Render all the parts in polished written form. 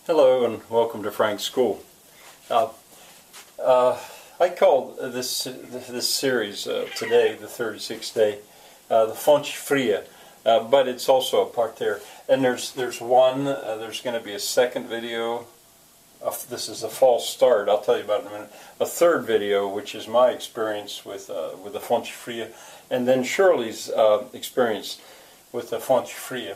Hello and welcome to Frank's School. I called this series today, the 36th day, the Fonte Fria, but it's also a Parterre. And there's going to be a second video. This is a false start. I'll tell you about it in a minute. A third video, which is my experience with the Fonte Fria, and then Shirley's experience with the Fonte Fria.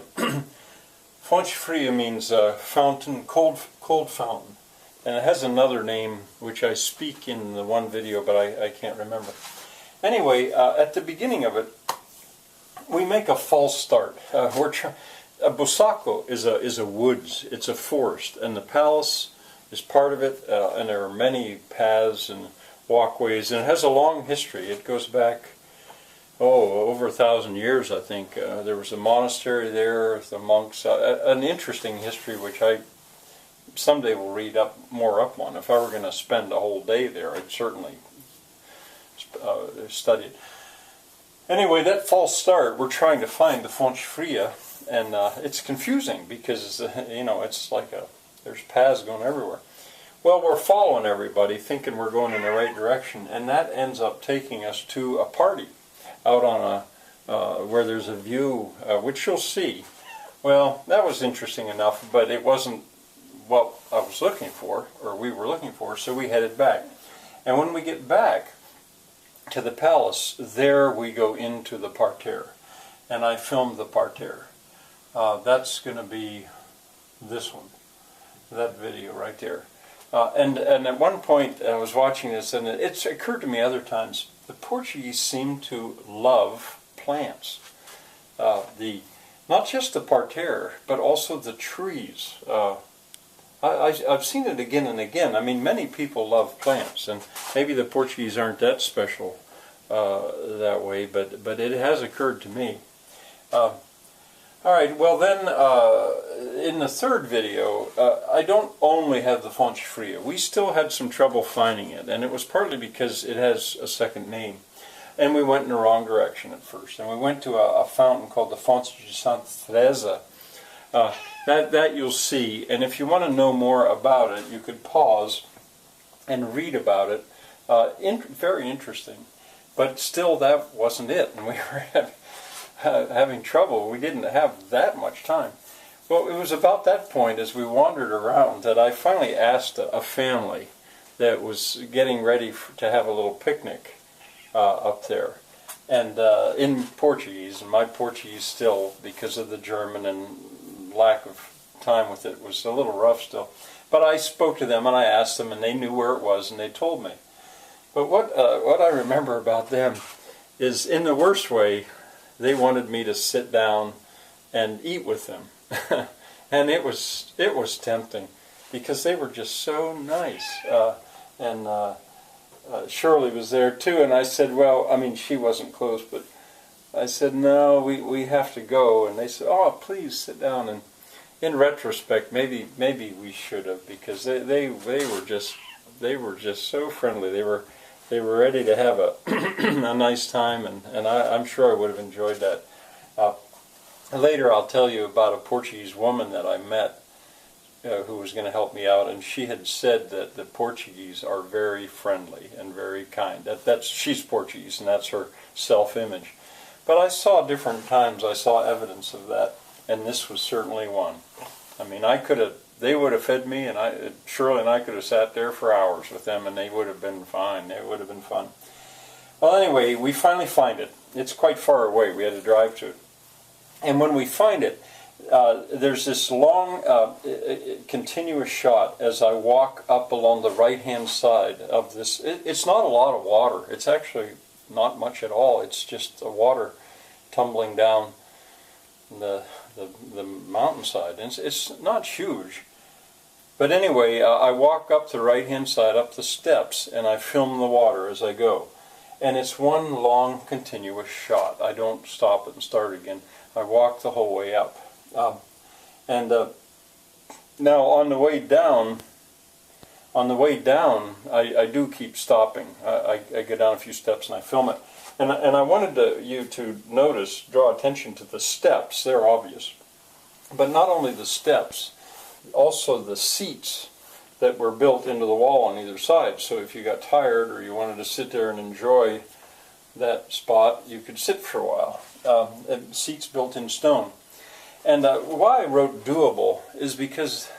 Fonte Fria means fountain, cold fountain, and it has another name which I speak in the one video, but I can't remember. Anyway, at the beginning of it, we make a false start. Bussaco is a woods, it's a forest, and the palace is part of it, and there are many paths and walkways, and it has a long history. It goes back over 1,000 years, I think. There was a monastery there, the monks, an interesting history which I someday will read more up on. If I were going to spend a whole day there, I'd certainly study it. Anyway, that false start, we're trying to find the Fonte Fria, and it's confusing because, it's like there's paths going everywhere. Well, we're following everybody, thinking we're going in the right direction, and that ends up taking us to a party out on where there's a view, which you'll see. Well, that was interesting enough, but it wasn't what I was looking for, or we were looking for, so we headed back. And when we get back to the palace, there we go into the Parterre, and I filmed the Parterre. That's going to be this one, that video right there. And at one point I was watching this, and it's occurred to me other times, the Portuguese seem to love plants. Not just the Parterre, but also the trees. I've seen it again and again. I mean, many people love plants, and maybe the Portuguese aren't that special that way, but it has occurred to me. All right, well then, in the third video, I don't only have the Fonte Fria. We still had some trouble finding it, and it was partly because it has a second name. And we went in the wrong direction at first. And we went to a fountain called the Fonte Thessa. That you'll see, and if you want to know more about it, you could pause and read about it. Very interesting. But still, that wasn't it, and we were having trouble. We didn't have that much time. Well, it was about that point, as we wandered around, that I finally asked a family that was getting ready to have a little picnic up there, and in Portuguese. And my Portuguese still, because of the German and lack of time with it, was a little rough still. But I spoke to them and I asked them, and they knew where it was, and they told me. But what I remember about them is, in the worst way, they wanted me to sit down and eat with them. And it was tempting, because they were just so nice. Shirley was there too, and I said, well, I mean, she wasn't close, but I said, no, we have to go. And they said, oh, please sit down. And in retrospect, maybe we should have, because they were just so friendly. They were ready to have a nice time, and I'm sure I would have enjoyed that. Later I'll tell you about a Portuguese woman that I met who was going to help me out, and she had said that the Portuguese are very friendly and very kind. She's Portuguese, and that's her self-image. But I saw different times, I saw evidence of that, and this was certainly one. I mean, they would have fed me, and Shirley and I could have sat there for hours with them, and they would have been fine. It would have been fun. Well, anyway, we finally find it. It's quite far away. We had to drive to it. And when we find it, there's this long, continuous shot as I walk up along the right-hand side of this. It's not a lot of water. It's actually not much at all. It's just the water tumbling down the mountainside. And it's not huge. But anyway, I walk up the right-hand side, up the steps, and I film the water as I go. And it's one long, continuous shot. I don't stop it and start again. I walk the whole way up. Now on the way down, I do keep stopping. I go down a few steps and I film it. And I wanted you to notice, draw attention to the steps. They're obvious. But not only the steps, also the seats that were built into the wall on either side. So if you got tired or you wanted to sit there and enjoy that spot, you could sit for a while. Seats built in stone. And why I wrote doable is because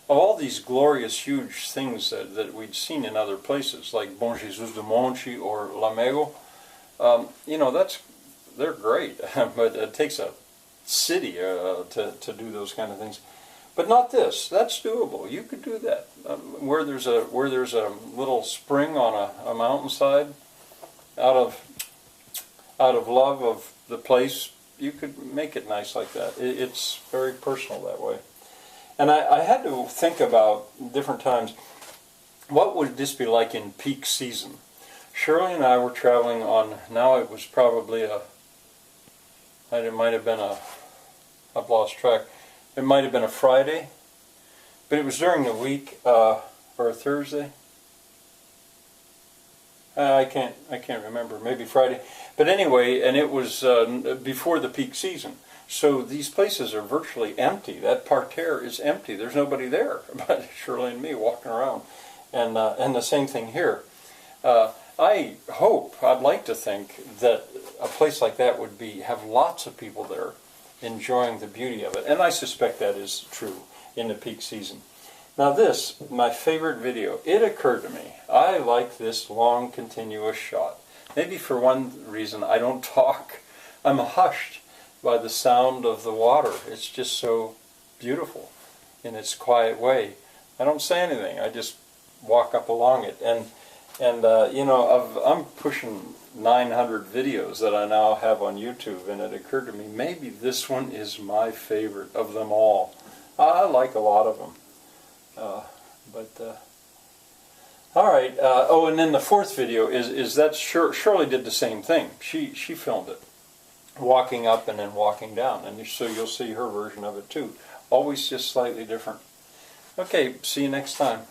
of all these glorious, huge things that we'd seen in other places, like Bom Jesus de Monte or Lamego. You know, they're great, but it takes a city to do those kind of things. But not this. That's doable. You could do that. Where there's a little spring on a mountainside, out of love of the place, you could make it nice like that. It's very personal that way. And I had to think about different times, what would this be like in peak season? Shirley and I were traveling on, now it was probably it might have been I've lost track. It might have been a Friday, but it was during the week, or a Thursday. I can't remember. Maybe Friday. But anyway, and it was before the peak season. So these places are virtually empty. That parterre is empty. There's nobody there but Shirley and me walking around. And the same thing here. I'd like to think that a place like that would have lots of people there enjoying the beauty of it. And I suspect that is true in the peak season. Now this, my favorite video, it occurred to me, I like this long continuous shot. Maybe for one reason I don't talk. I'm hushed by the sound of the water. It's just so beautiful in its quiet way. I don't say anything, I just walk up along it. And you know, I'm pushing 900 videos that I now have on YouTube, and it occurred to me, maybe this one is my favorite of them all. I like a lot of them. All right. Oh, and then the fourth video is that Shirley did the same thing. She filmed it, walking up and then walking down, and so you'll see her version of it too. Always just slightly different. Okay, see you next time.